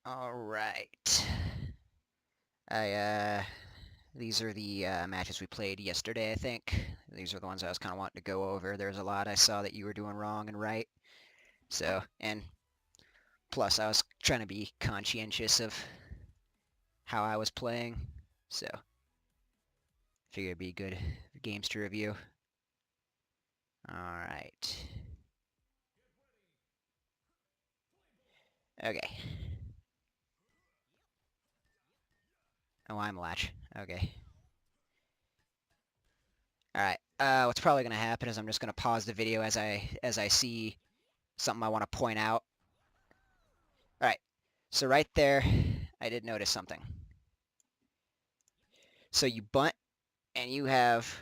All right. These are the matches we played yesterday, I think. These are the ones I was kind of wanting to go over. There's a lot I saw that you were doing wrong and right. So, and plus I was trying to be conscientious of how I was playing. So, figured it'd be good games to review. All right. Okay. Oh, I'm Latch. Okay. All right. What's probably gonna happen is I'm just gonna pause the video as I see something I want to point out. All right. So right there, I did notice something. So you bunt and you have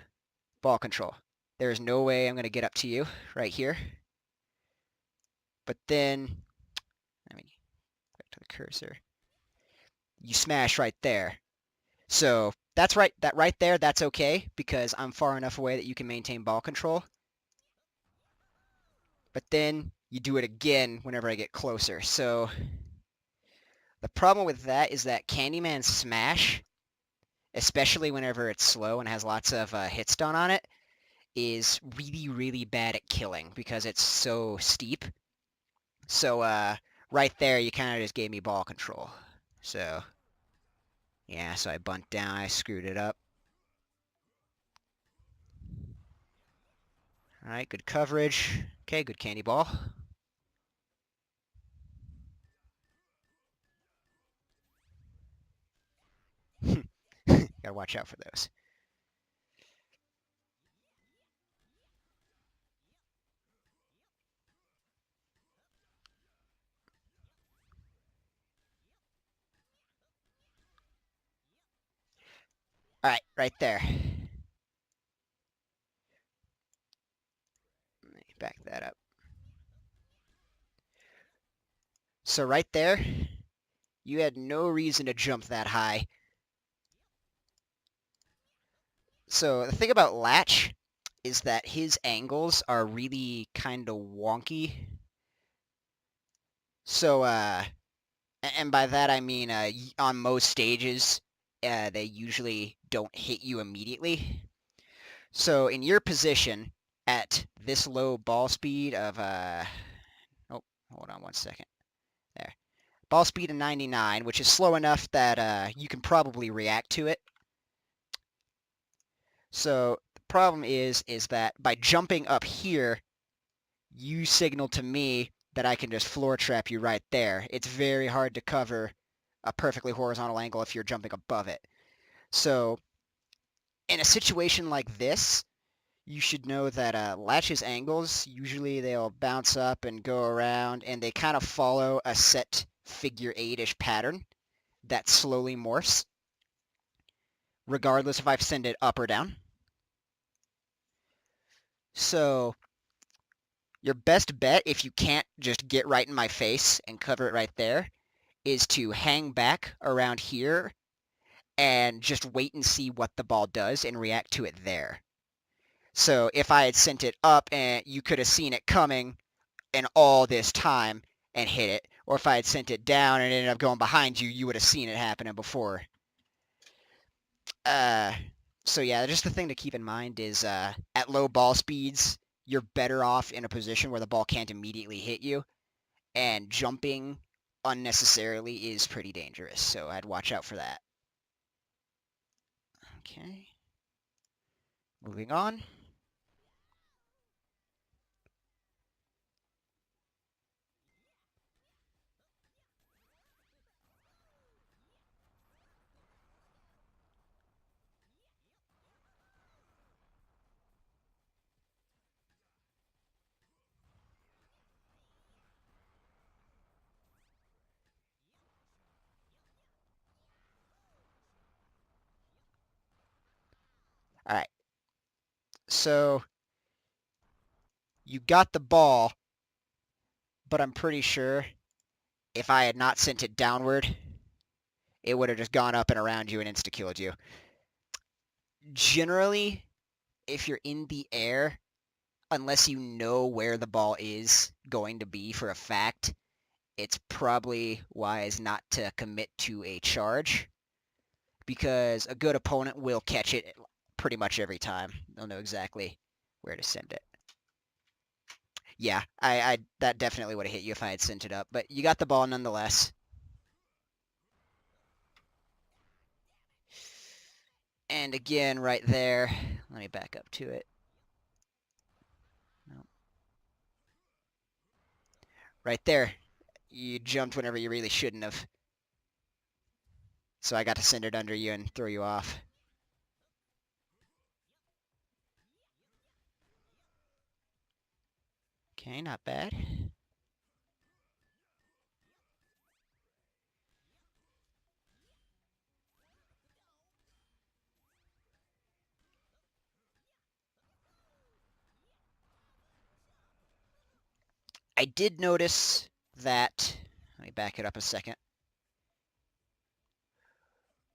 ball control. There's no way I'm gonna get up to you right here. But then, let me back to the cursor. You smash right there. So that's right. That right there, that's okay because I'm far enough away that you can maintain ball control. But then you do it again whenever I get closer. So the problem with that is that Candyman Smash, especially whenever it's slow and has lots of hit stun on it, is really, really bad at killing because it's so steep. So right there, you kind of just gave me ball control. So yeah, so I bunt down, I screwed it up. All right, good coverage. Okay, good candy ball. Gotta watch out for those. All right, right there. Let me back that up. So right there, you had no reason to jump that high. So the thing about Latch is that his angles are really kind of wonky. So, and by that I mean on most stages, they usually don't hit you immediately. So in your position at this low ball speed of, oh, hold on one second. There. Ball speed of 99, which is slow enough that you can probably react to it. So the problem is that by jumping up here, you signal to me that I can just floor trap you right there. It's very hard to cover a perfectly horizontal angle if you're jumping above it. So in a situation like this, you should know that Latch's angles, usually they'll bounce up and go around, and they kind of follow a set figure eight-ish pattern that slowly morphs, regardless if I send it up or down. So your best bet, if you can't just get right in my face and cover it right there, is to hang back around here and just wait and see what the ball does and react to it there. So if I had sent it up and you could have seen it coming in all this time and hit it, or if I had sent it down and it ended up going behind you, you would have seen it happening before. Uh, so yeah, just the thing to keep in mind is at low ball speeds, you're better off in a position where the ball can't immediately hit you, and jumping unnecessarily is pretty dangerous, so I'd watch out for that. Okay. Moving on. All right. So you got the ball, but I'm pretty sure if I had not sent it downward, it would have just gone up and around you and insta-killed you. Generally, if you're in the air, unless you know where the ball is going to be for a fact, it's probably wise not to commit to a charge, because a good opponent will catch it pretty much every time. They'll know exactly where to send it. Yeah, I that definitely would have hit you if I had sent it up, but you got the ball nonetheless. And again, right there, let me back up to it. Nope. Right there, you jumped whenever you really shouldn't have. So I got to send it under you and throw you off. Okay, not bad. I did notice that, let me back it up a second.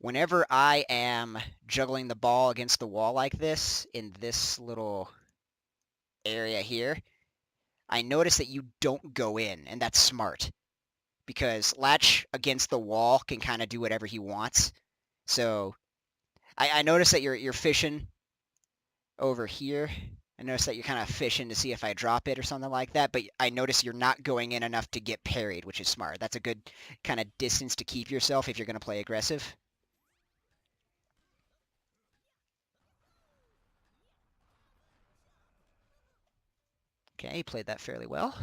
Whenever I am juggling the ball against the wall like this, in this little area here, I notice that you don't go in, and that's smart. Because Latch against the wall can kind of do whatever he wants. So I notice that you're fishing over here. I notice that you're kind of fishing to see if I drop it or something like that, but I notice you're not going in enough to get parried, which is smart. That's a good kind of distance to keep yourself if you're going to play aggressive. Okay, he played that fairly well.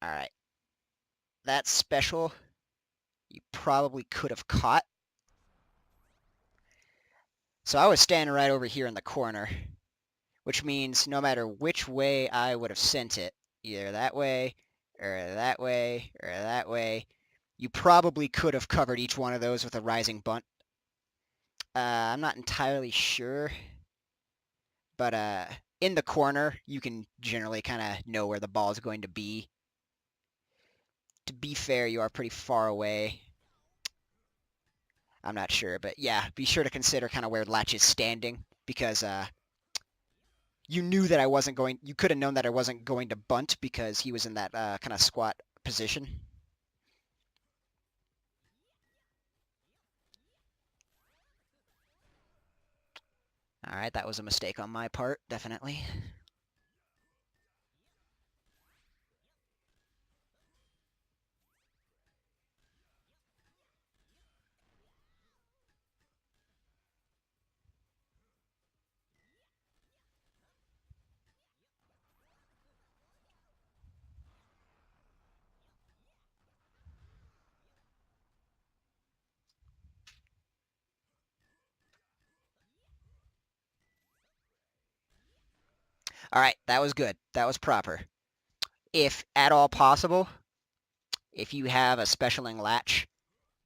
All right, that special you probably could have caught. So I was standing right over here in the corner, which means no matter which way I would have sent it, either that way, or that way, or that way, you probably could have covered each one of those with a rising bunt. I'm not entirely sure, but in the corner, you can generally kind of know where the ball is going to be. To be fair, you are pretty far away. I'm not sure, but yeah, be sure to consider kind of where Latch is standing, because you knew that I wasn't going. You could have known that I wasn't going to bunt because he was in that kind of squat position. All right, that was a mistake on my part, definitely. All right, that was good. That was proper. If at all possible, if you have a specialing latch,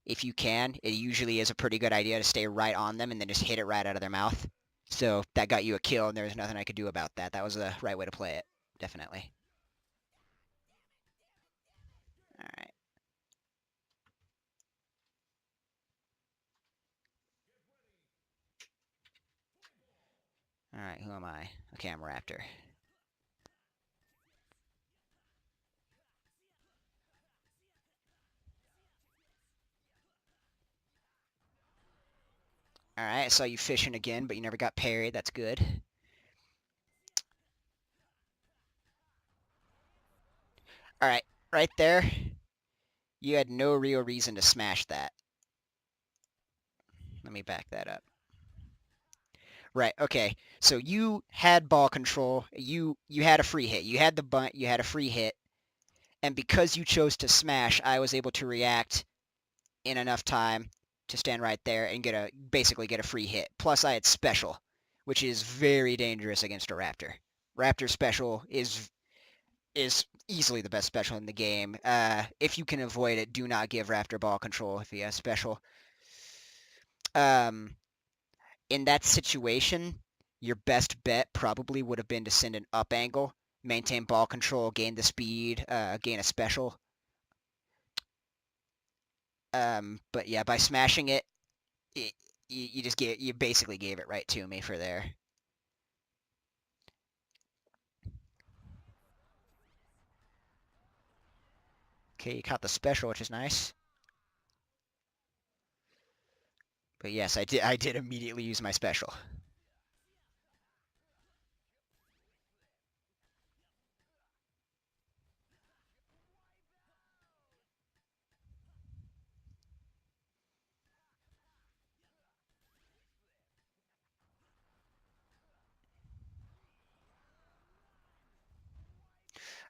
if you can, it usually is a pretty good idea to stay right on them and then just hit it right out of their mouth. So that got you a kill, and there was nothing I could do about that. That was the right way to play it, definitely. All right. All right, who am I? Okay, I'm Raptor. All right, I saw you fishing again, but you never got parried. That's good. All right, right there, you had no real reason to smash that. Let me back that up. Right, okay. So you had ball control. You had a free hit. You had the bunt. You had a free hit. And because you chose to smash, I was able to react in enough time to stand right there and basically get a free hit. Plus, I had special, which is very dangerous against a Raptor. Raptor special is easily the best special in the game. If you can avoid it, do not give Raptor ball control if he has special. Um, in that situation, your best bet probably would have been to send an up angle, maintain ball control, gain the speed, gain a special. But yeah, by smashing it, you basically gave it right to me for there. Okay, you caught the special, which is nice. But yes, I did immediately use my special.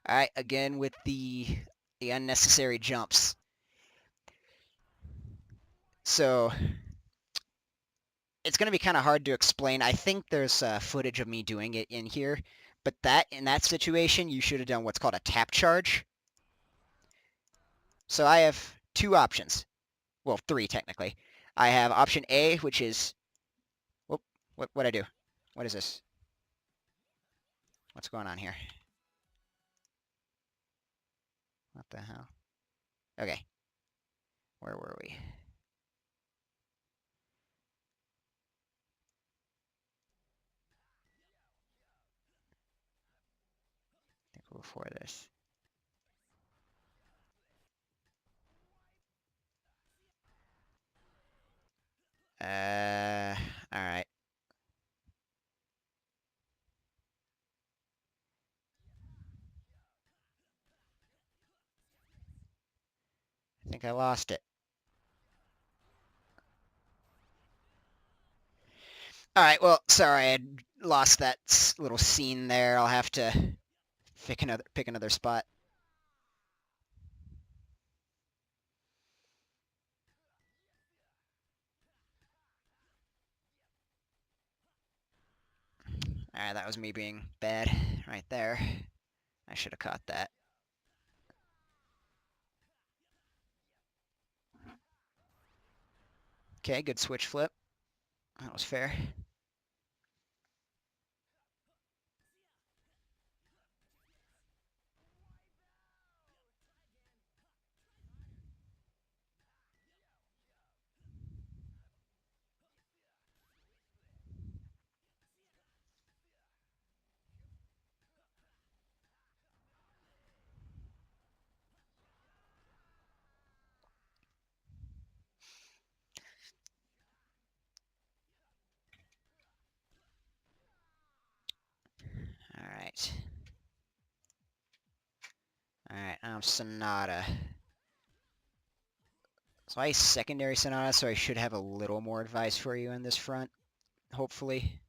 All right, again with the unnecessary jumps. So it's going to be kind of hard to explain. I think there's footage of me doing it in here, but in that situation, you should have done what's called a tap charge. So I have two options. Well, three technically. I have option A, which is, whoop, what I do? What is this? What's going on here? What the hell? Okay, where were we? I think before this. All right. I think I lost it. All right, well, sorry, I lost that little scene there. I'll have to pick another spot. All right, that was me being bad right there. I should have caught that. Okay, good switch flip. That was fair. All right. All right, Sonata. So I secondary Sonata, so I should have a little more advice for you in this front, hopefully.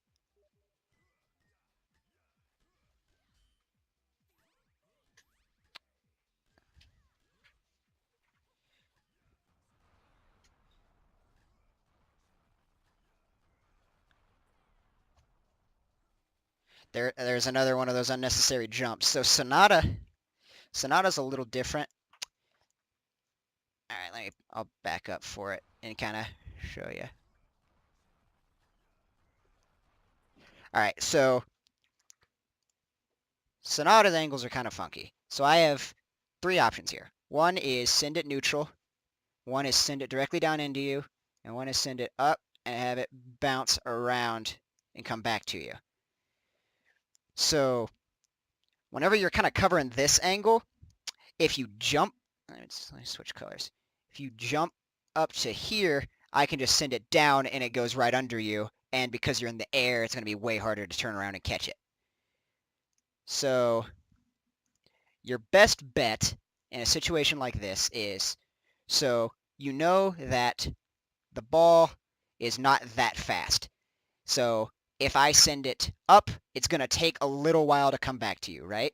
There's another one of those unnecessary jumps. So Sonata's a little different. All right, I'll back up for it and kind of show you. All right, so Sonata's angles are kind of funky. So I have three options here. One is send it neutral, one is send it directly down into you, and one is send it up and have it bounce around and come back to you. So whenever you're kind of covering this angle, if you jump, let me switch colors. If you jump up to here, I can just send it down and it goes right under you. And because you're in the air, it's going to be way harder to turn around and catch it. So your best bet in a situation like this is, so you know that the ball is not that fast. So if I send it up, it's going to take a little while to come back to you, right?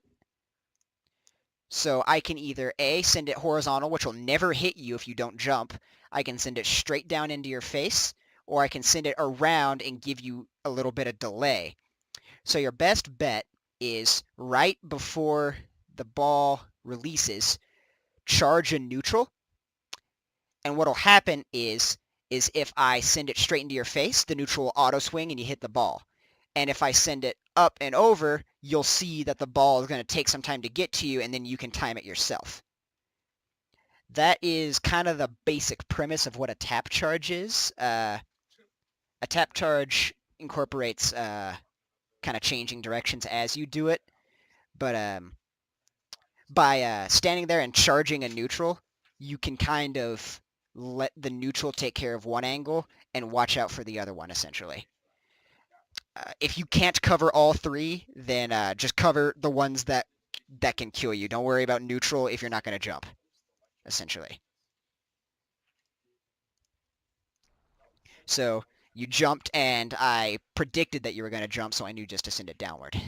So I can either A, send it horizontal, which will never hit you if you don't jump. I can send it straight down into your face, or I can send it around and give you a little bit of delay. So your best bet is right before the ball releases, charge a neutral. And what'll happen is if I send it straight into your face, the neutral will auto swing and you hit the ball. And if I send it up and over, you'll see that the ball is going to take some time to get to you, and then you can time it yourself. That is kind of the basic premise of what a tap charge is. A tap charge incorporates kind of changing directions as you do it, but by standing there and charging a neutral, you can kind of let the neutral take care of one angle and watch out for the other one, essentially. If you can't cover all three, then just cover the ones that can kill you. Don't worry about neutral if you're not going to jump, essentially. So you jumped, and I predicted that you were going to jump, so I knew just to send it downward.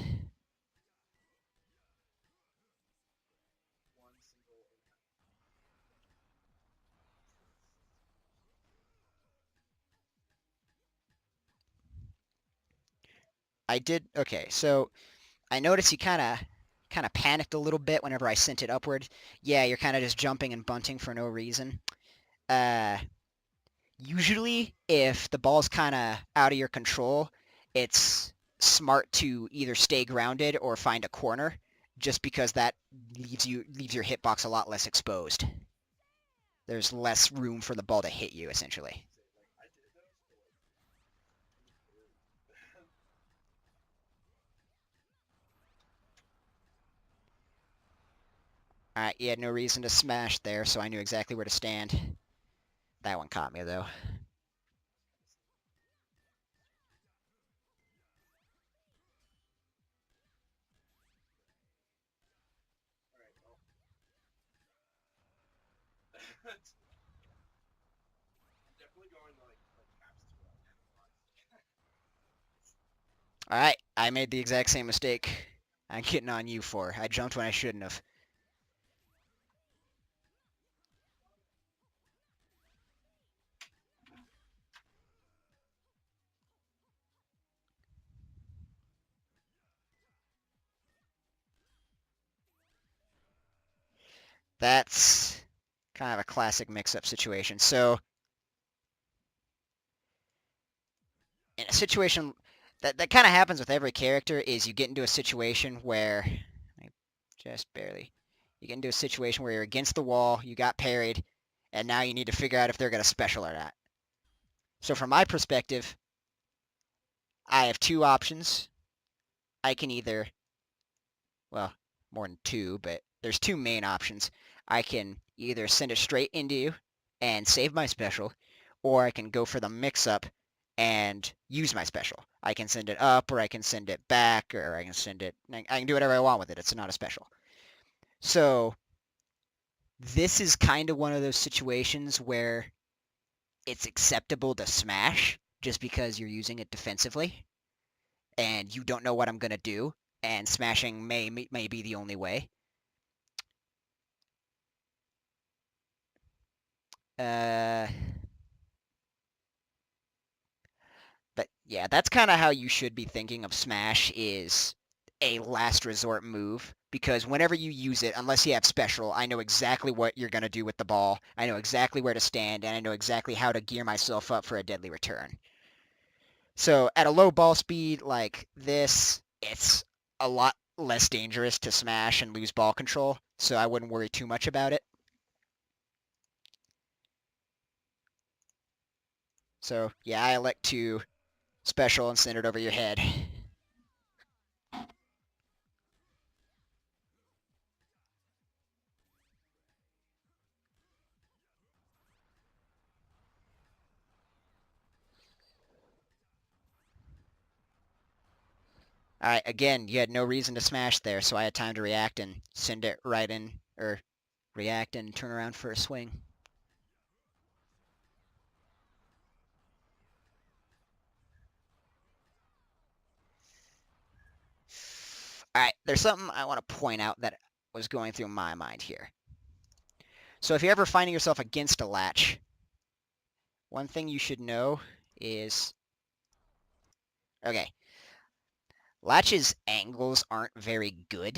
I did okay. So I noticed you kind of panicked a little bit whenever I sent it upward. Yeah, you're kind of just jumping and bunting for no reason. Uh, Usually, if the ball's kind of out of your control, it's smart to either stay grounded or find a corner, just because that leaves your hitbox a lot less exposed. There's less room for the ball to hit you, essentially. All right, you had no reason to smash there, so I knew exactly where to stand. That one caught me, though. All right, I made the exact same mistake I'm getting on you for. I jumped when I shouldn't have. That's kind of a classic mix-up situation. So in a situation that kind of happens with every character is you get into a situation where just barely you get into a situation where you're against the wall, you got parried, and now you need to figure out if they're going to special or not. So from my perspective, I have two options. I can either, well, more than two, but there's two main options. I can either send it straight into you and save my special, or I can go for the mix-up and use my special. I can send it up, or I can send it back, or I can send it... I can do whatever I want with it. It's not a special. So this is kind of one of those situations where it's acceptable to smash just because you're using it defensively and you don't know what I'm going to do, and smashing may be the only way. Uh, but yeah, that's kind of how you should be thinking of Smash is a last resort move, because whenever you use it, unless you have special, I know exactly what you're going to do with the ball. I know exactly where to stand, and I know exactly how to gear myself up for a deadly return. So at a low ball speed like this, it's a lot less dangerous to smash and lose ball control, so I wouldn't worry too much about it. So yeah, I elect to special and send it over your head. Alright, again, you had no reason to smash there, so I had time to react and send it right in, or react and turn around for a swing. Alright, there's something I want to point out that was going through my mind here. So if you're ever finding yourself against a latch, one thing you should know is, okay, latch's angles aren't very good.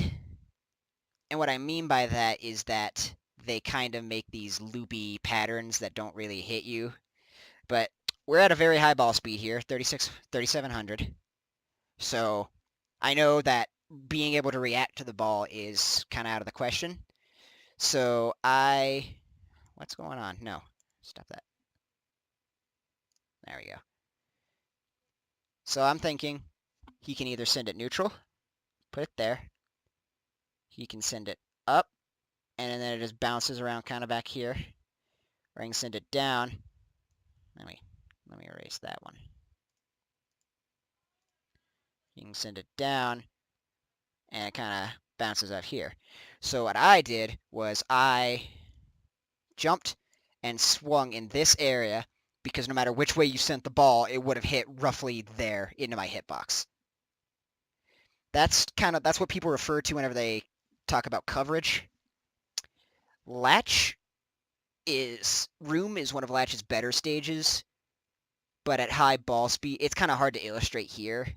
And what I mean by that is that they kind of make these loopy patterns that don't really hit you. But we're at a very high ball speed here, 3700. So I know that being able to react to the ball is kind of out of the question. So what's going on? No, stop that. There we go. So I'm thinking he can either send it neutral, put it there. He can send it up, and then it just bounces around kind of back here. Or I can send it down. Let me erase that one. You can send it down, and it kind of bounces up here. So what I did was I jumped and swung in this area because no matter which way you sent the ball, it would have hit roughly there into my hitbox. That's what people refer to whenever they talk about coverage. Room is one of Latch's better stages, but at high ball speed, it's kind of hard to illustrate here.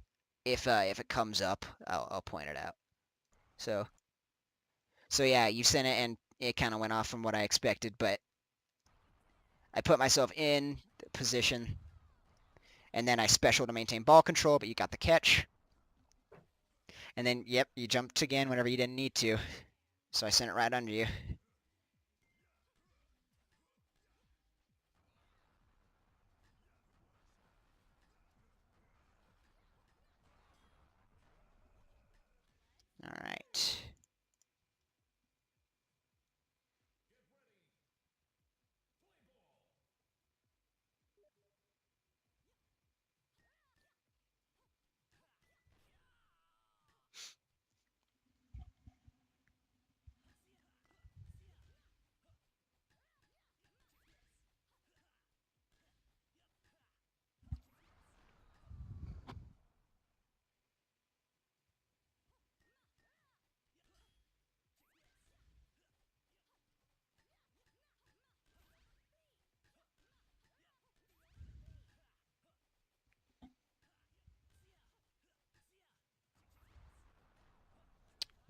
If it comes up, I'll point it out. So yeah, you sent it and it kind of went off from what I expected, but I put myself in the position and then I special to maintain ball control, but you got the catch. And then, yep, you jumped again whenever you didn't need to. So I sent it right under you. All right.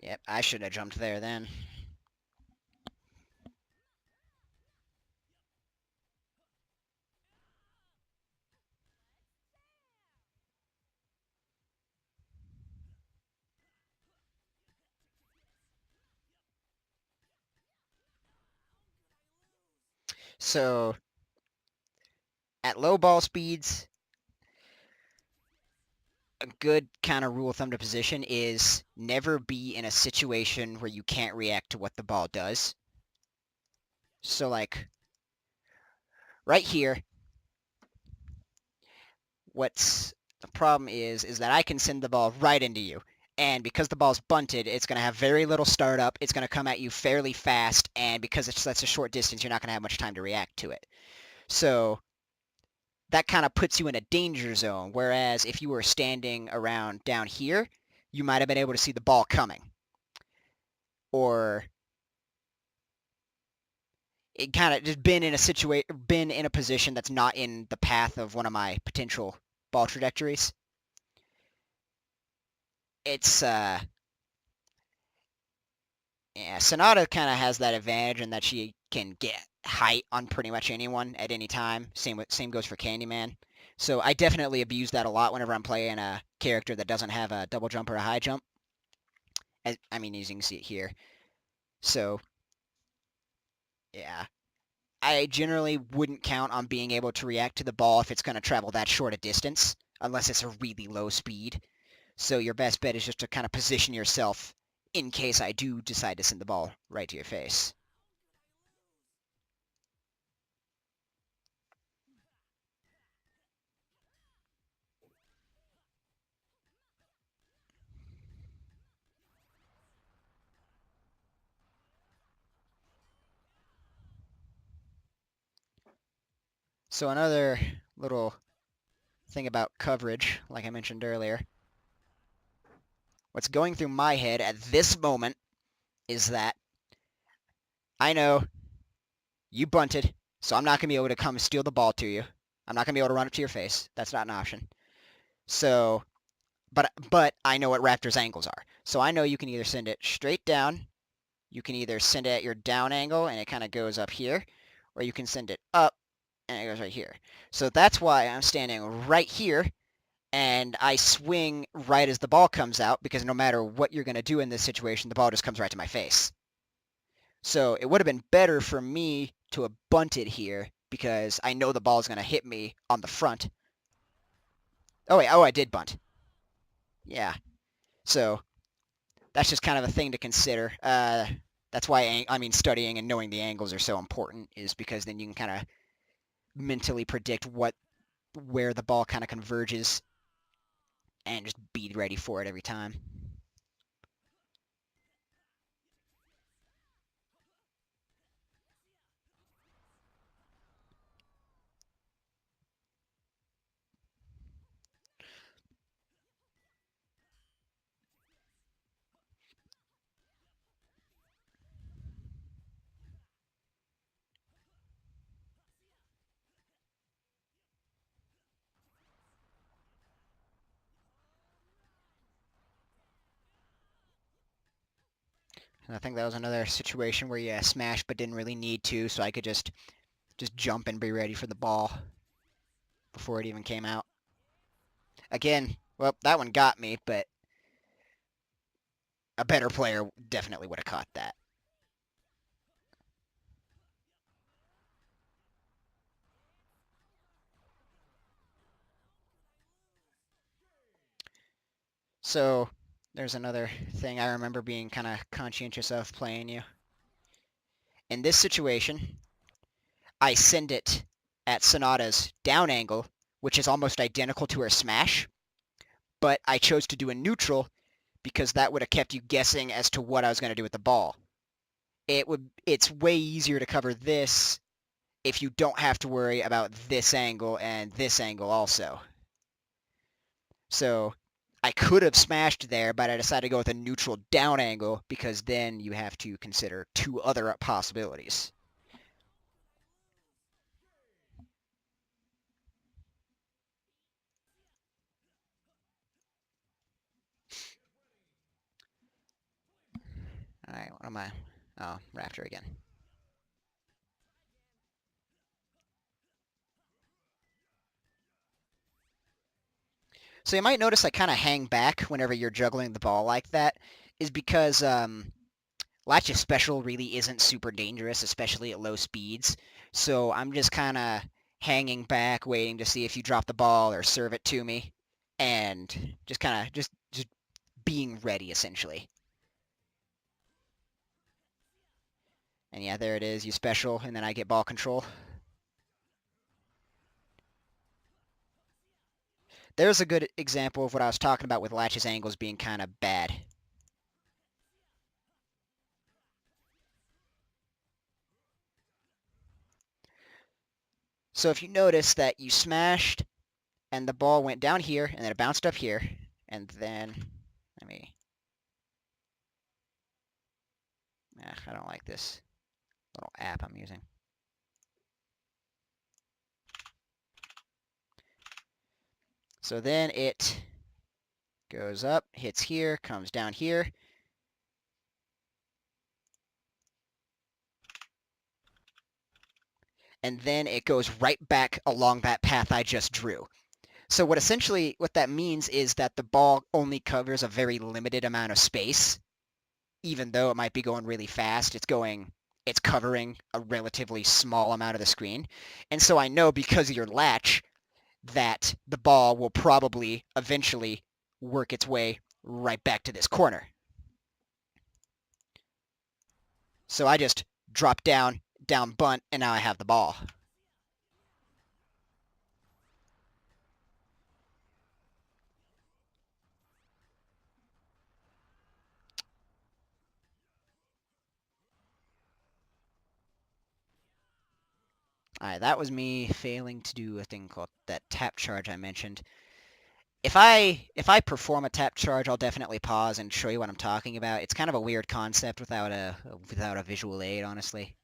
Yep, I should have jumped there then. So at low ball speeds, a good kind of rule of thumb to position is never be in a situation where you can't react to what the ball does. So like right here, what's the problem is that I can send the ball right into you. And because the ball's bunted, it's going to have very little startup. It's going to come at you fairly fast, and because it's such a short distance, you're not going to have much time to react to it. So that kind of puts you in a danger zone, whereas if you were standing around down here, you might have been able to see the ball coming. Or it kind of just been in a position that's not in the path of one of my potential ball trajectories. It's yeah, Sonata kind of has that advantage in that she can get height on pretty much anyone at any time. Same goes for Candyman. So I definitely abuse that a lot whenever I'm playing a character that doesn't have a double jump or a high jump. I mean, as you can see it here. So yeah, I generally wouldn't count on being able to react to the ball if it's going to travel that short a distance, unless it's a really low speed. So your best bet is just to kind of position yourself in case I do decide to send the ball right to your face. So another little thing about coverage, like I mentioned earlier, what's going through my head at this moment is that I know you bunted, so I'm not going to be able to come steal the ball to you. I'm not going to be able to run up to your face. That's not an option. So, but I know what Raptor's angles are. So I know you can either send it straight down, you can either send it at your down angle and it kind of goes up here, or you can send it up and it goes right here. So that's why I'm standing right here, and I swing right as the ball comes out because no matter what you're going to do in this situation, the ball just comes right to my face. So it would have been better for me to have bunted here because I know the ball is going to hit me on the front. Oh, wait. Oh, I did bunt. Yeah. So that's just kind of a thing to consider. That's why, I mean, studying and knowing the angles are so important is because then you can kind of mentally predict where the ball kind of converges and just be ready for it every time. And I think that was another situation where you smashed but didn't really need to, so I could just jump and be ready for the ball before it even came out. Again, well, that one got me, but a better player definitely would have caught that. So there's another thing I remember being kind of conscientious of playing you. In this situation, I send it at Sonata's down angle, which is almost identical to her smash, but I chose to do a neutral because that would have kept you guessing as to what I was going to do with the ball. It's way easier to cover this if you don't have to worry about this angle and this angle also. So I could have smashed there, but I decided to go with a neutral down angle because then you have to consider two other possibilities. All right, what am I? Oh, Raptor again. So you might notice I kind of hang back whenever you're juggling the ball like that, is because Latch's special really isn't super dangerous, especially at low speeds. So I'm just kind of hanging back, waiting to see if you drop the ball or serve it to me, and just kind of just being ready essentially. And yeah, there it is. You special, and then I get ball control. There's a good example of what I was talking about with Latch's angles being kind of bad. So if you notice that you smashed and the ball went down here and then it bounced up here, and then let me. I don't like this little app I'm using. So then it goes up, hits here, comes down here. And then it goes right back along that path I just drew. So what that means is that the ball only covers a very limited amount of space. Even though it might be going really fast, it's covering a relatively small amount of the screen. And so I know because of your latch that the ball will probably eventually work its way right back to this corner. So I just drop down, down bunt, and now I have the ball. All right, that was me failing to do a thing called that tap charge I mentioned. If I perform a tap charge, I'll definitely pause and show you what I'm talking about. It's kind of a weird concept without a visual aid, honestly.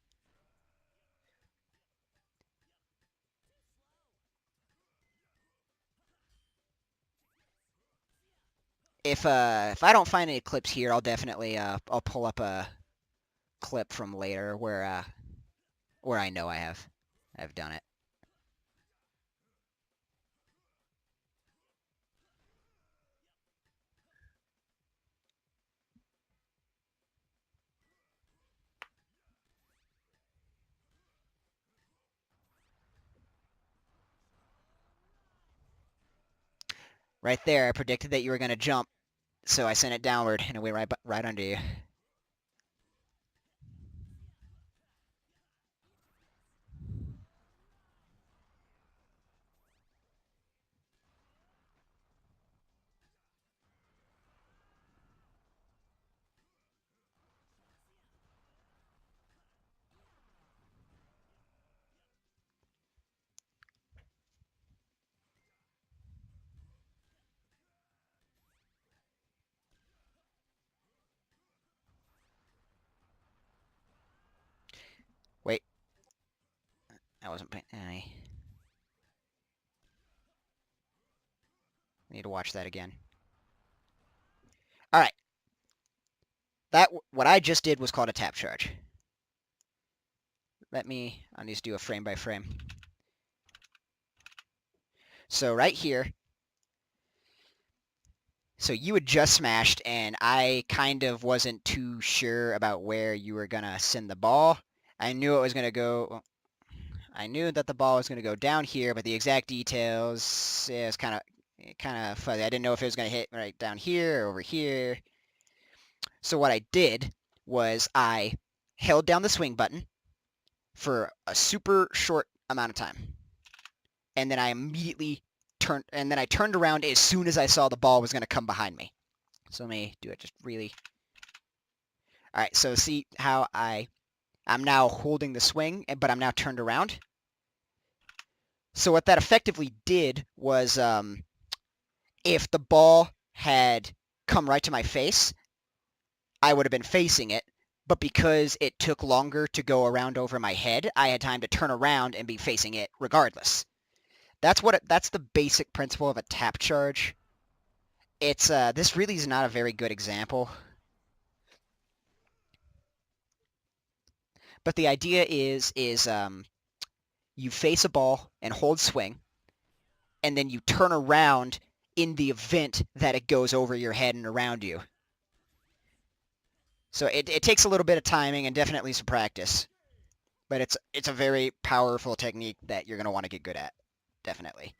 If I don't find any clips here, I'll definitely I'll pull up a clip from later where I know I've done it. Right there, I predicted that you were going to jump, so I sent it downward and it went right under you. Wait, I wasn't paying. I need to watch that again. All right, what I just did was called a tap charge. I need to do a frame by frame. So right here, so you had just smashed, and I kind of wasn't too sure about where you were gonna send the ball. I knew it was gonna go. Well, I knew that the ball was gonna go down here, but the exact details, yeah, it's kind of fuzzy. I didn't know if it was gonna hit right down here or over here. So what I did was I held down the swing button for a super short amount of time, and then I immediately turned around as soon as I saw the ball was gonna come behind me. So let me do it just really. All right, so see how I'm now holding the swing, but I'm now turned around. So what that effectively did was, if the ball had come right to my face, I would have been facing it. But because it took longer to go around over my head, I had time to turn around and be facing it regardless. That's the basic principle of a tap charge. It's this really is not a very good example, but the idea is you face a ball and hold swing, and then you turn around in the event that it goes over your head and around you. So it takes a little bit of timing and definitely some practice, but it's a very powerful technique that you're going to want to get good at, definitely.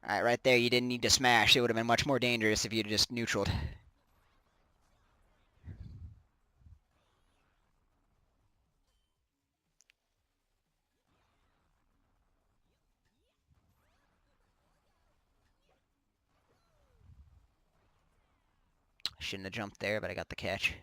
All right, right there, you didn't need to smash. It would have been much more dangerous if you'd just neutraled. Shouldn't have jumped there, but I got the catch.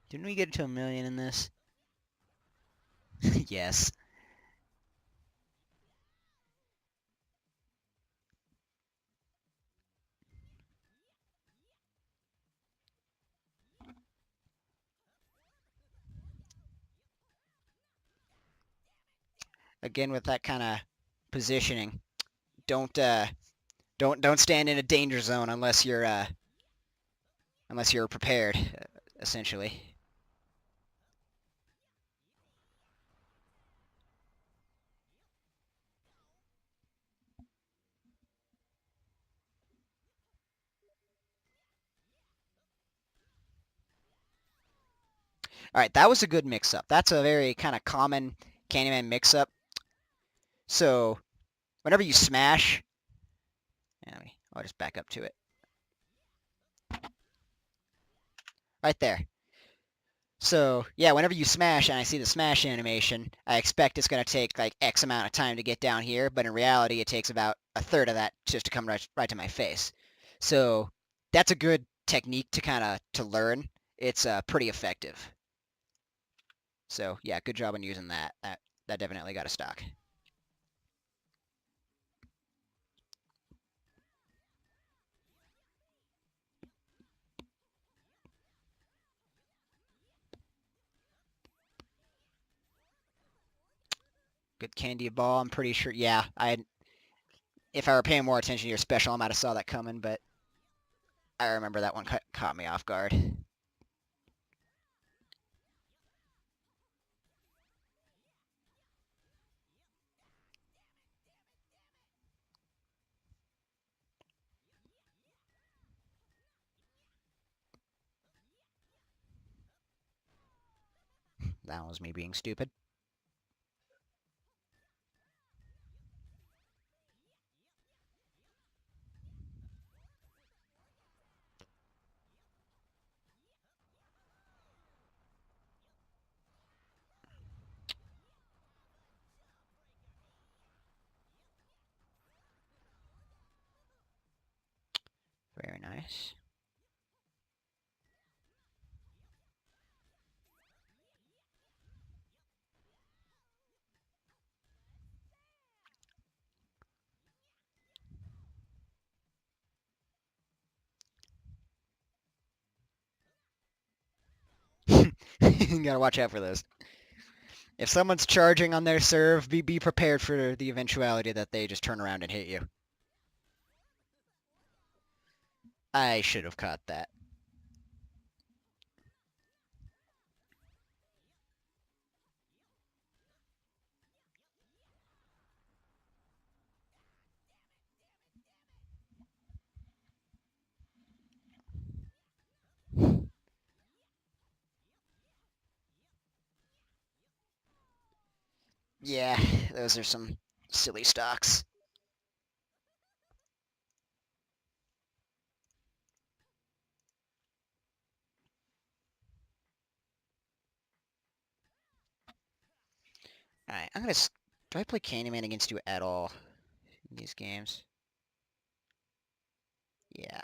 Didn't we get to 1,000,000 in this? Yes. Again, with that kind of positioning, don't don't stand in a danger zone unless you're prepared, essentially. All right, that was a good mix-up. That's a very kind of common Candyman mix-up. So whenever you smash, I'll just back up to it. Right there. So yeah, whenever you smash and I see the smash animation, I expect it's going to take like X amount of time to get down here, but in reality it takes about a third of that just to come right to my face. So that's a good technique to kind of to learn. It's pretty effective. So yeah, good job on using that. That definitely got a stock. Good Look at Candy Ball. I'm pretty sure. Yeah, if I were paying more attention to your special, I might have saw that coming, but I remember that one caught me off guard. That was me being stupid. Very nice. You gotta watch out for those. If someone's charging on their serve, be prepared for the eventuality that they just turn around and hit you. I should have caught that. Yeah, those are some silly stocks. Alright, do I play Candyman against you at all in these games? Yeah.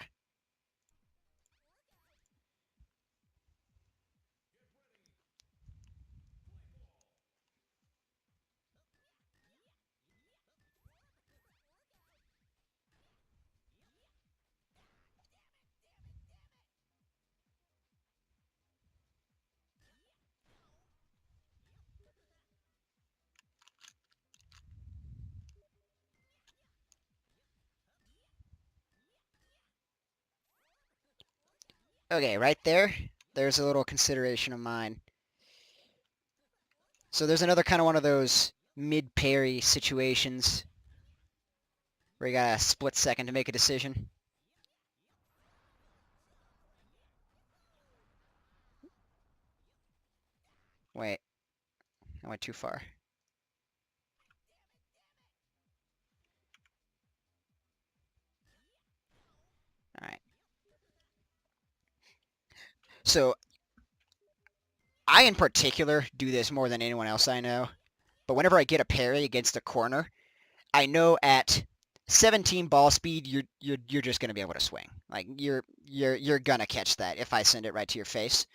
Okay, right there, there's a little consideration of mine. So there's another kind of one of those mid-parry situations where you got a split second to make a decision. Wait, I went too far. Alright. So I, in particular, do this more than anyone else I know. But whenever I get a parry against a corner, I know at 17 ball speed, you're just gonna be able to swing. Like you're gonna catch that if I send it right to your face.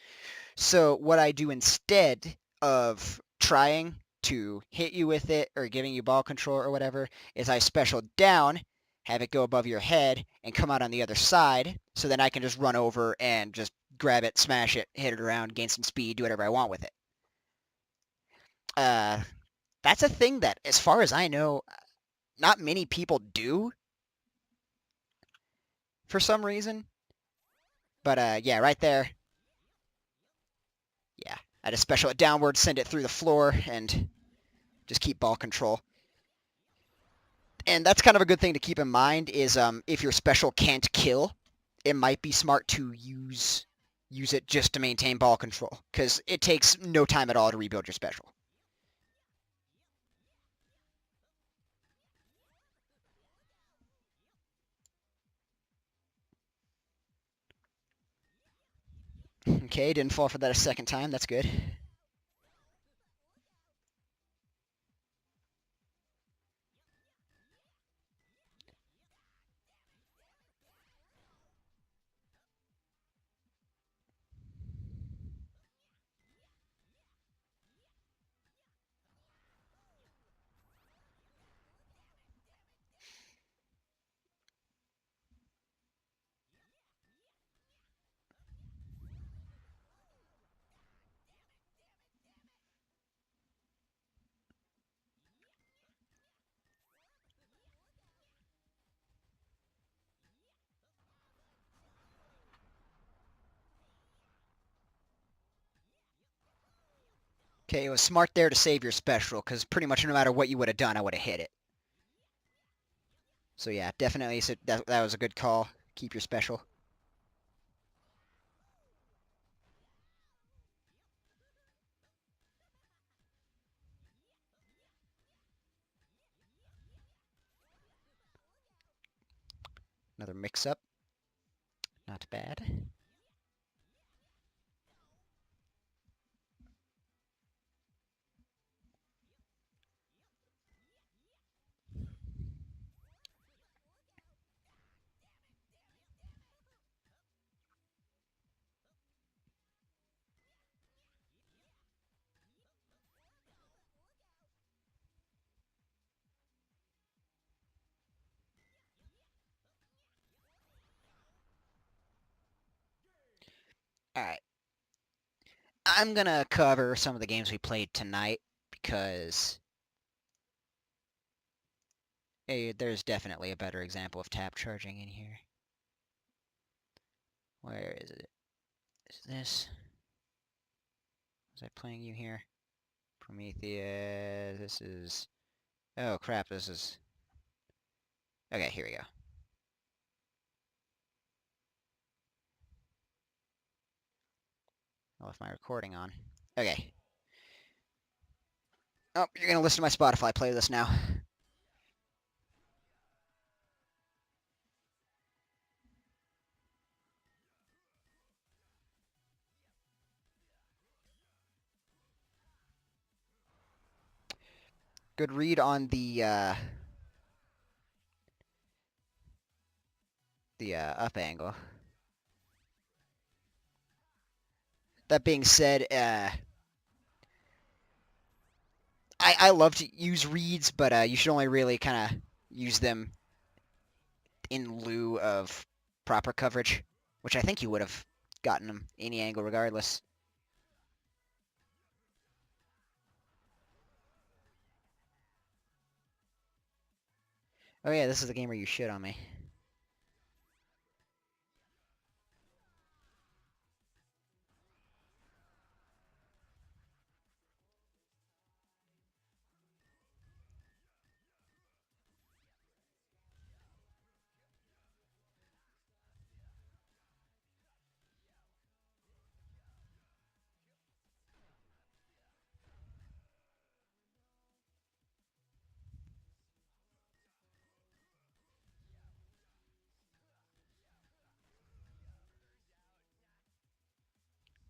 So what I do instead of trying to hit you with it or giving you ball control or whatever is I special down, have it go above your head and come out on the other side, so then I can just run over and just grab it, smash it, hit it around, gain some speed, do whatever I want with it. Uh, that's a thing that, as far as I know, not many people do for some reason. But yeah, right there. Yeah, I just special it downward, send it through the floor, and just keep ball control. And that's kind of a good thing to keep in mind is if your special can't kill, it might be smart to use it just to maintain ball control, because it takes no time at all to rebuild your special. Okay, didn't fall for that a second time. That's good. Okay, it was smart there to save your special, because pretty much no matter what you would have done, I would have hit it. So yeah, definitely that was a good call. Keep your special. Another mix-up. Not bad. Alright. I'm gonna cover some of the games we played tonight because there's definitely a better example of tap charging in here. Where is it? Is this? Was I playing you here? Prometheus. This is... Oh crap, this is... Okay, here we go. I left my recording on. Okay. Oh, you're gonna listen to my Spotify playlist now. Good read on the up angle. That being said, I love to use reads, but you should only really kind of use them in lieu of proper coverage, which I think you would have gotten them any angle regardless. Oh yeah, this is the game where you shit on me.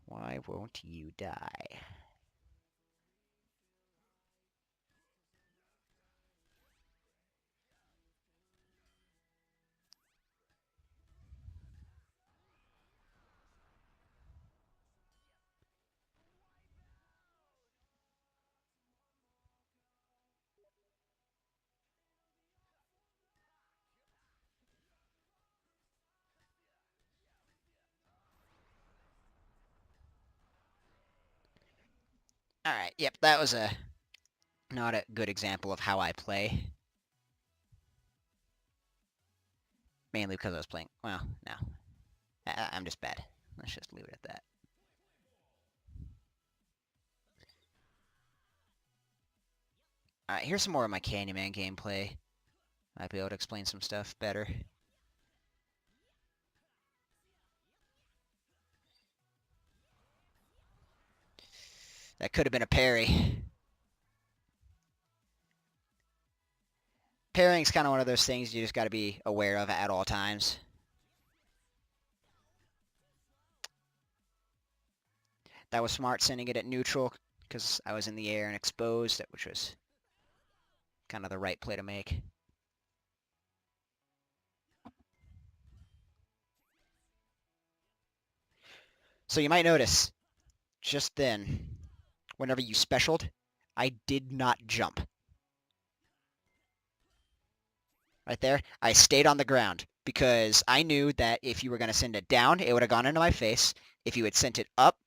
Why won't you die? Alright, yep, that was not a good example of how I play. Mainly because I was playing... Well, no. I'm just bad. Let's just leave it at that. Alright, here's some more of my Candyman gameplay. Might be able to explain some stuff better. That could have been a parry. Parrying's kind of one of those things you just got to be aware of at all times. That was smart sending it at neutral because I was in the air and exposed, which was kind of the right play to make. So you might notice, just then, whenever you specialed, I did not jump. Right there, I stayed on the ground because I knew that if you were going to send it down, it would have gone into my face. If you had sent it up,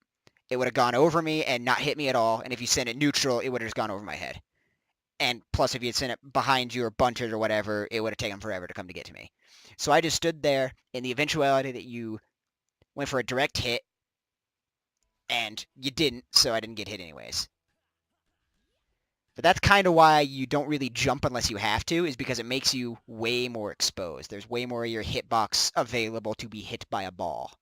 it would have gone over me and not hit me at all. And if you sent it neutral, it would have just gone over my head. And plus, if you had sent it behind you or bunted or whatever, it would have taken forever to come to get to me. So I just stood there in the eventuality that you went for a direct hit, and you didn't, so I didn't get hit anyways. But that's kind of why you don't really jump unless you have to, is because it makes you way more exposed. There's way more of your hitbox available to be hit by a ball.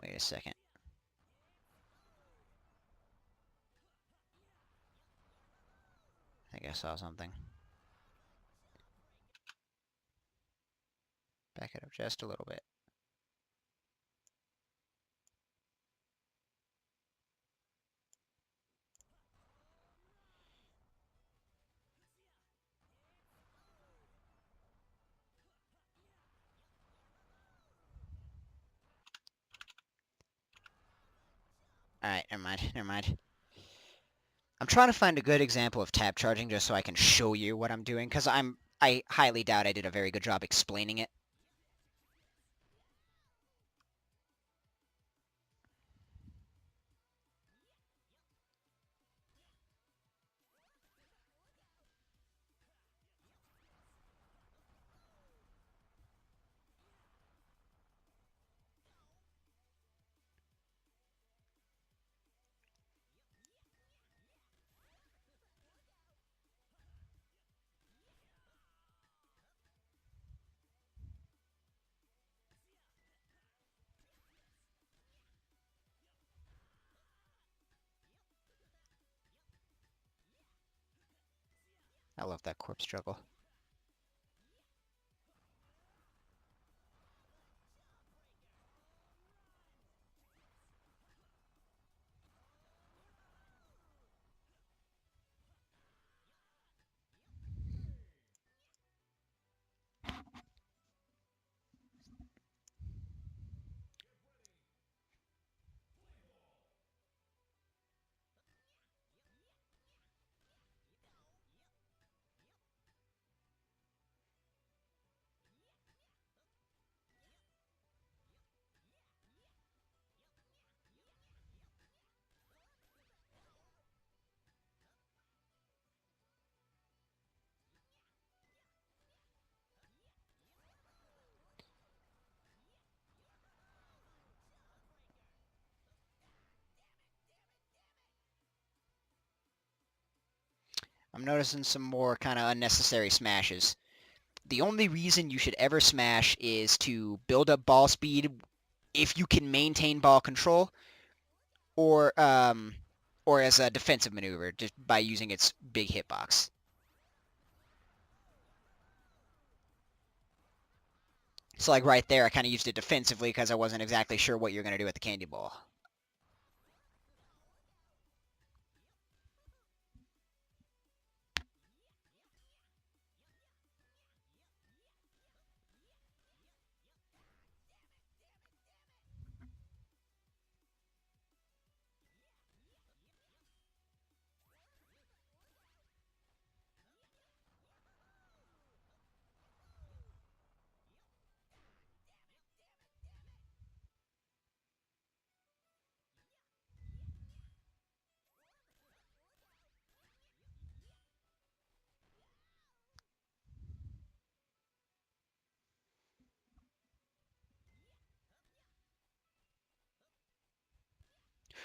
Wait a second. I think I saw something. Back it up just a little bit. Alright, never mind. I'm trying to find a good example of tap charging just so I can show you what I'm doing, because I highly doubt I did a very good job explaining it. I love that corpse juggle. I'm noticing some more kind of unnecessary smashes. The only reason you should ever smash is to build up ball speed if you can maintain ball control, or as a defensive maneuver, just by using its big hitbox. So like right there, I kind of used it defensively because I wasn't exactly sure what you're going to do with the candy ball.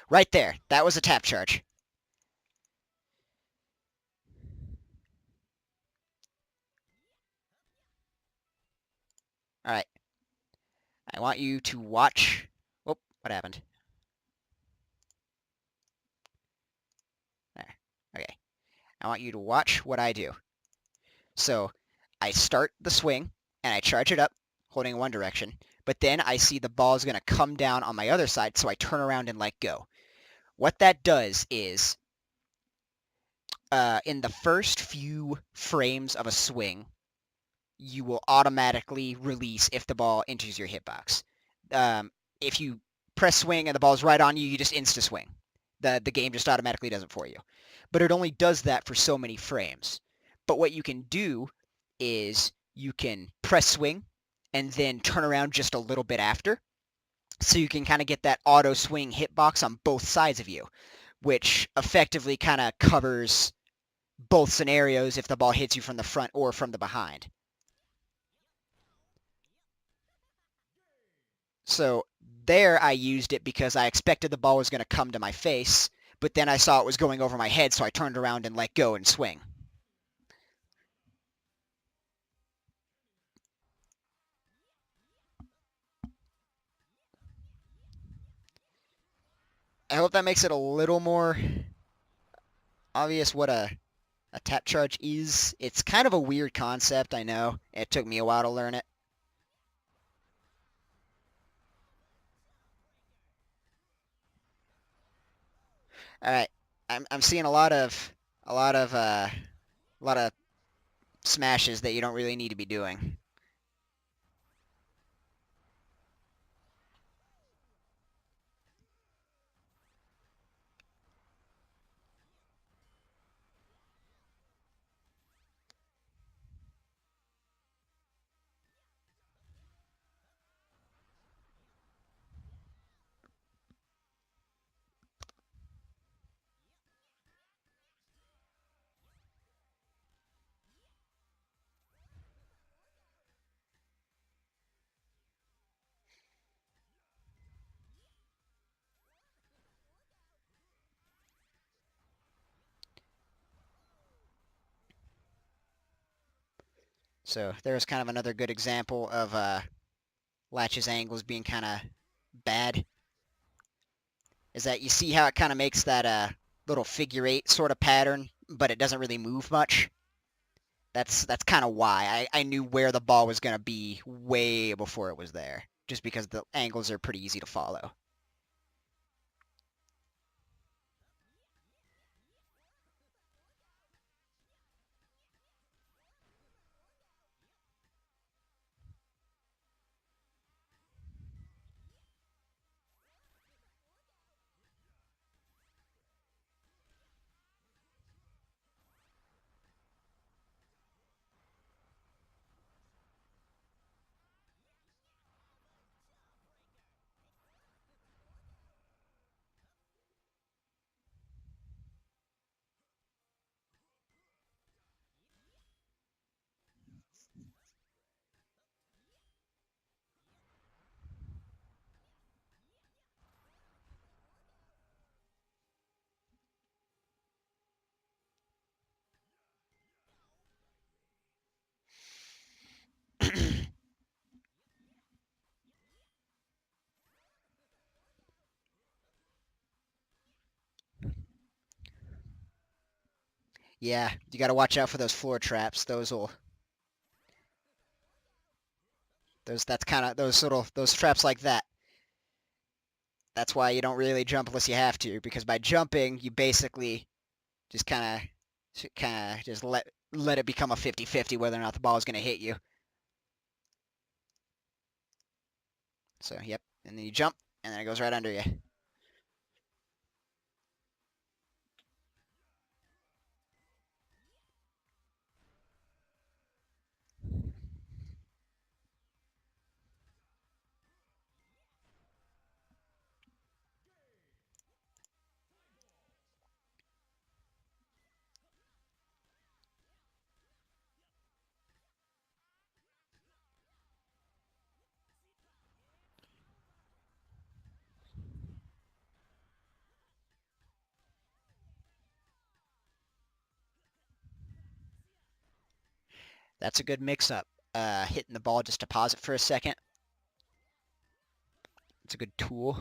Right there. That was a tap charge. All right. I want you to watch... Oh, what happened? There. Okay. I want you to watch what I do. So, I start the swing, and I charge it up, holding in one direction, but then I see the ball is going to come down on my other side, so I turn around and let go. What that does is, in the first few frames of a swing, you will automatically release if the ball enters your hitbox. If you press swing and the ball's right on you, you just insta-swing. The game just automatically does it for you. But it only does that for so many frames. But what you can do is you can press swing and then turn around just a little bit after. So you can kind of get that auto swing hitbox on both sides of you, which effectively kind of covers both scenarios if the ball hits you from the front or from the behind. So there I used it because I expected the ball was going to come to my face, but then I saw it was going over my head, so I turned around and let go and swing. I hope that makes it a little more obvious what a tap charge is. It's kind of a weird concept, I know. It took me a while to learn it. All right, I'm seeing a lot of a lot of smashes that you don't really need to be doing. So there's kind of another good example of Latch's angles being kind of bad. Is that you see how it kind of makes that little figure eight sort of pattern, but it doesn't really move much. That's kind of why I knew where the ball was going to be way before it was there, just because the angles are pretty easy to follow. Yeah, you got to watch out for those floor traps. That's kind of those traps like that. That's why you don't really jump unless you have to, because by jumping, you basically just kind of just let it become a 50-50 whether or not the ball is going to hit you. So, yep. And then you jump, and then it goes right under you. That's a good mix-up. Hitting the ball just to pause it for a second. It's a good tool.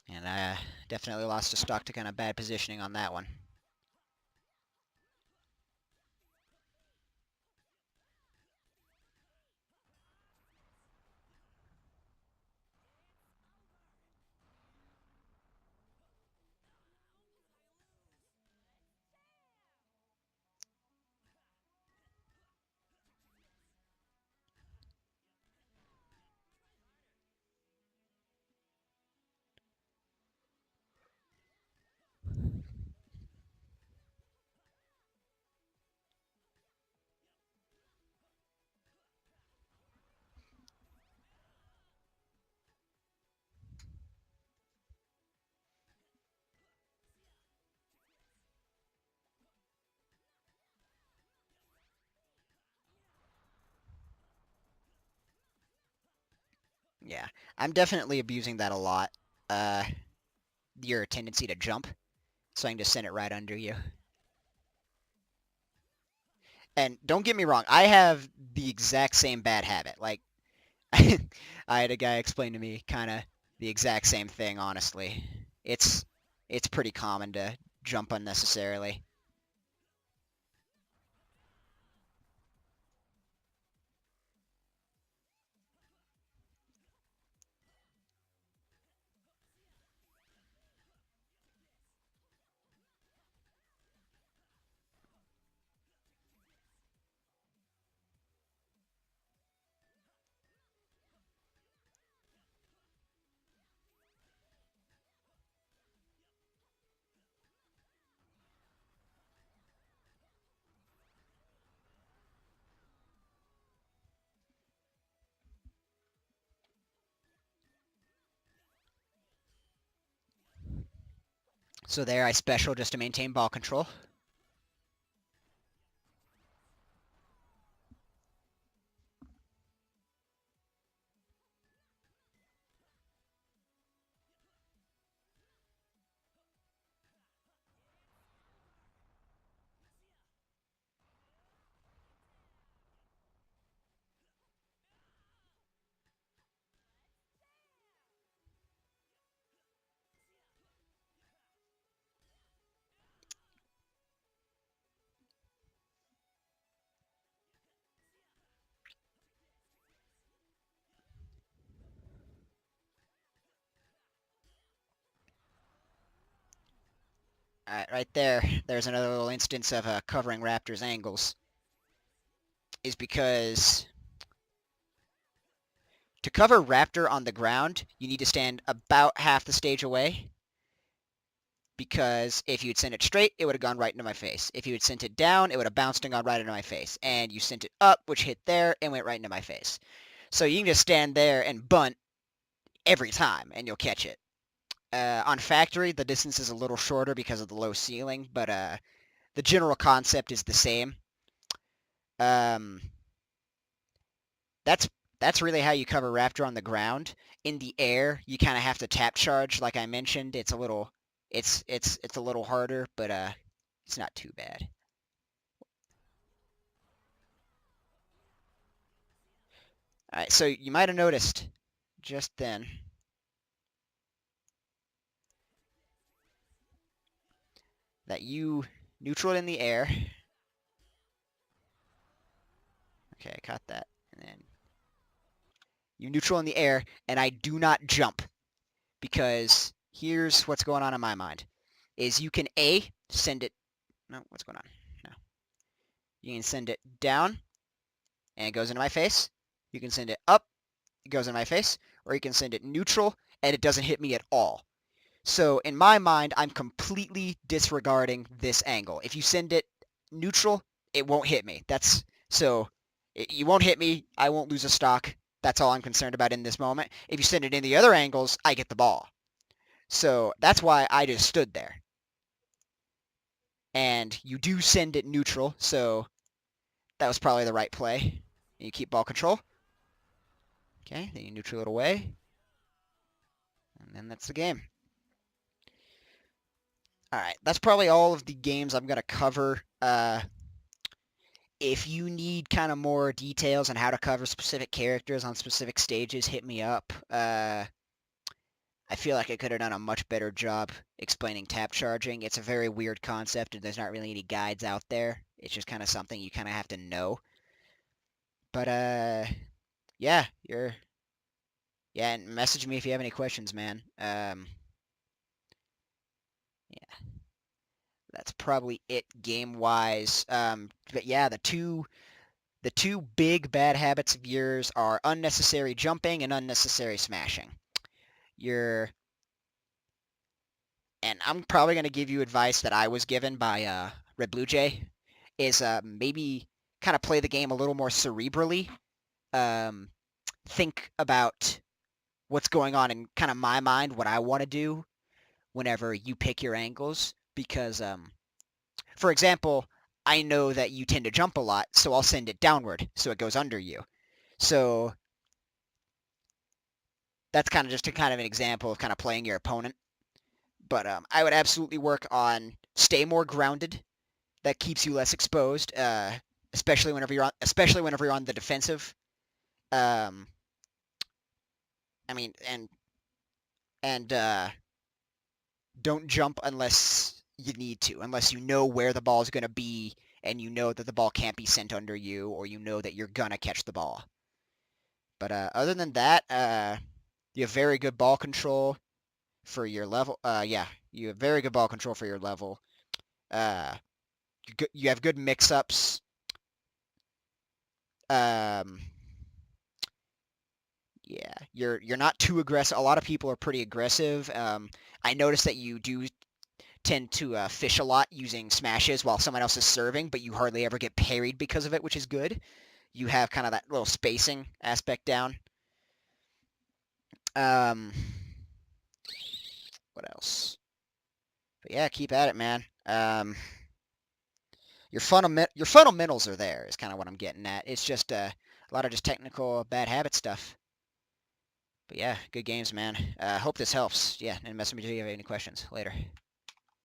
And I definitely lost a stock to kind of bad positioning on that one. Yeah, I'm definitely abusing that a lot. Uh, your tendency to jump, so I can just send it right under you. And don't get me wrong, I have the exact same bad habit. Like, I had a guy explain to me kind of the exact same thing, honestly. It's it's pretty common to jump unnecessarily. So there, I special just to maintain ball control. All right, right there, there's another little instance of covering Raptor's angles. Is because to cover Raptor on the ground, you need to stand about half the stage away. Because if you'd sent it straight, it would have gone right into my face. If you had sent it down, it would have bounced and gone right into my face. And you sent it up, which hit there and went right into my face. So you can just stand there and bunt every time, and you'll catch it. On factory, the distance is a little shorter because of the low ceiling, but the general concept is the same. Um, that's that's really how you cover Raptor on the ground. In the air, you kind of have to tap charge, like I mentioned. It's a little harder, but it's not too bad. All right, so you might have noticed just then that you neutral in the air. Okay, I caught that. And then you neutral in the air, and I do not jump because here's what's going on in my mind: is you can send it. No, what's going on? No, you can send it down and it goes into my face. You can send it up, it goes in my face, or you can send it neutral and it doesn't hit me at all. So in my mind, I'm completely disregarding this angle. If you send it neutral, it won't hit me. You won't hit me. I won't lose a stock. That's all I'm concerned about in this moment. If you send it in the other angles, I get the ball. So that's why I just stood there. And you do send it neutral, so that was probably the right play. You keep ball control. Okay, then you neutral it away. And then that's the game. All right, that's probably all of the games I'm going to cover. If you need kind of more details on how to cover specific characters on specific stages, hit me up. I feel like I could have done a much better job explaining tap charging. It's a very weird concept, and there's not really any guides out there. It's just kind of something you kind of have to know. But yeah, and message me if you have any questions, man. Yeah, that's probably it game wise. But yeah, the two big bad habits of yours are unnecessary jumping and unnecessary smashing. You're and I'm probably going to give you advice that I was given by Red Blue Jay, is maybe kind of play the game a little more cerebrally. Um, think about what's going on in kind of my mind, what I want to do whenever you pick your angles. Because, for example, I know that you tend to jump a lot, so I'll send it downward so it goes under you. So that's kind of just a kind of an example of kind of playing your opponent. But I would absolutely work on stay more grounded. That keeps you less exposed, especially whenever you're on the defensive. Um, I mean, and don't jump unless you need to, unless you know where the ball is going to be and you know that the ball can't be sent under you, or you know that you're gonna catch the ball. But other than that, you have very good ball control for your level. Yeah, you have very good ball control for your level. Uh, you have good mix-ups. Um, yeah, you're not too aggressive. A lot of people are pretty aggressive. I noticed that you do tend to fish a lot using smashes while someone else is serving, but you hardly ever get parried because of it, which is good. You have kind of that little spacing aspect down. Um, what else? But yeah, keep at it, man. Your fundamentals are there is kind of what I'm getting at. It's just a lot of just technical bad habit stuff. But yeah, good games, man. Hope this helps. Yeah, and message me if you have any questions later.